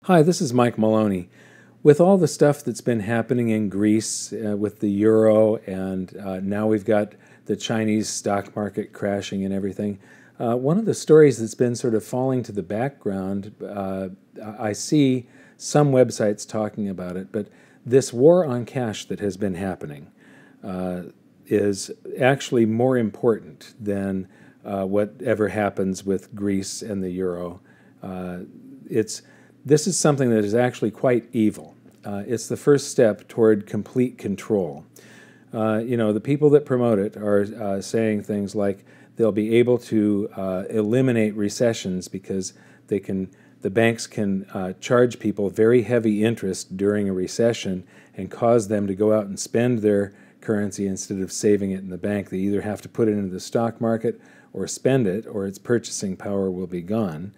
Hi, this is Mike Maloney. With all the stuff that's been happening in Greece with the euro and now we've got the Chinese stock market crashing and everything, one of the stories that's been sort of falling to the background, I see some websites talking about it, but this war on cash that has been happening is actually more important than whatever happens with Greece and the euro. This is something that is actually quite evil. It's the first step toward complete control. The people that promote it are saying things like they'll be able to eliminate recessions because the banks can charge people very heavy interest during a recession and cause them to go out and spend their currency instead of saving it in the bank. They either have to put it into the stock market or spend it, or its purchasing power will be gone.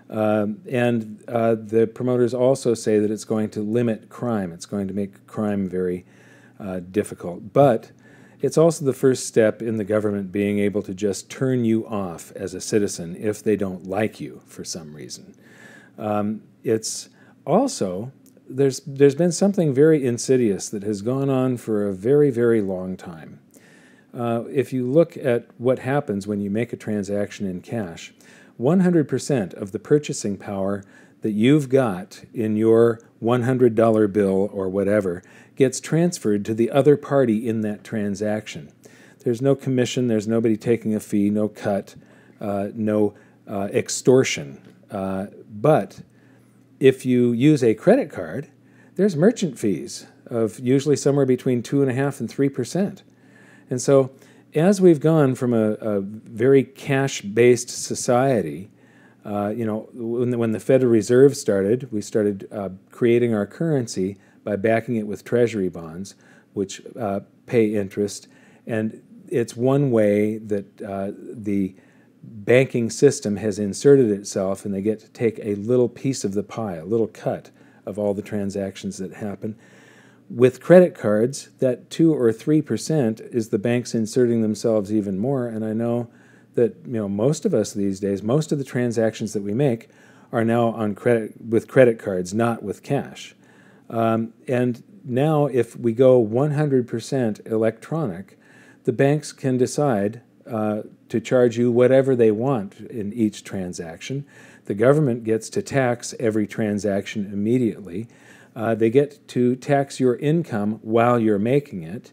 The promoters also say that it's going to limit crime. It's going to make crime very difficult. But it's also the first step in the government being able to just turn you off as a citizen if they don't like you for some reason. It's also, there's been something very insidious that has gone on for a very, very long time. If you look at what happens when you make a transaction in cash, 100% of the purchasing power that you've got in your $100 bill or whatever gets transferred to the other party in that transaction. There's no commission, there's nobody taking a fee, no cut, no extortion. But if you use a credit card, there's merchant fees of usually somewhere between 2.5% and 3%. And so as we've gone from a very cash-based society, when the Federal Reserve started, we started creating our currency by backing it with treasury bonds, which pay interest. And it's one way that the banking system has inserted itself, and they get to take a little piece of the pie, a little cut of all the transactions that happen. With credit cards, that 2 or 3% is the banks inserting themselves even more, and I know that most of us these days, most of the transactions that we make are now on with credit cards, not with cash. And now if we go 100% electronic, the banks can decide to charge you whatever they want in each transaction. The government gets to tax every transaction immediately. They get to tax your income while you're making it.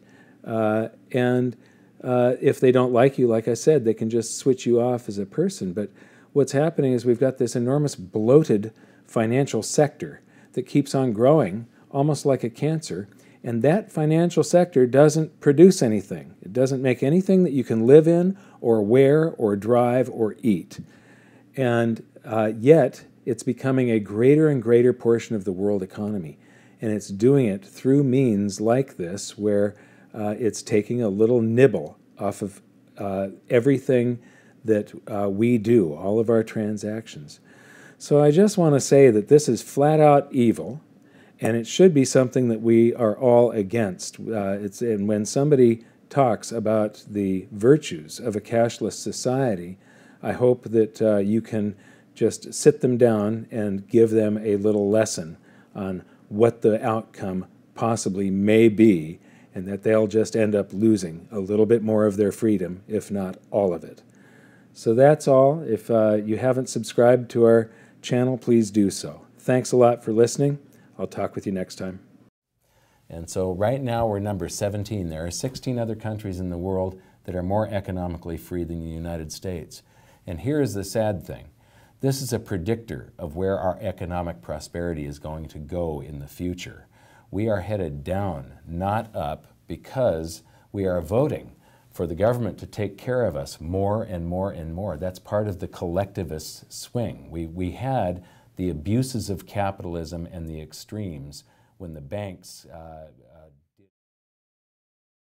If they don't like you, like I said, they can just switch you off as a person. But what's happening is we've got this enormous bloated financial sector that keeps on growing, almost like a cancer. And that financial sector doesn't produce anything. It doesn't make anything that you can live in or wear or drive or eat. And yet, it's becoming a greater and greater portion of the world economy. And it's doing it through means like this, where it's taking a little nibble off of everything that we do, all of our transactions. So I just want to say that this is flat out evil, and it should be something that we are all against. And when somebody talks about the virtues of a cashless society, I hope that you can just sit them down and give them a little lesson on what the outcome possibly may be, and that they'll just end up losing a little bit more of their freedom, if not all of it. So that's all. If you haven't subscribed to our channel, please do so. Thanks a lot for listening. I'll talk with you next time. And so right now we're number 17. There are 16 other countries in the world that are more economically free than the United States. And here is the sad thing. This is a predictor of where our economic prosperity is going to go in the future. We are headed down, not up, because we are voting for the government to take care of us more and more and more. That's part of the collectivist swing. We had the abuses of capitalism and the extremes when the banks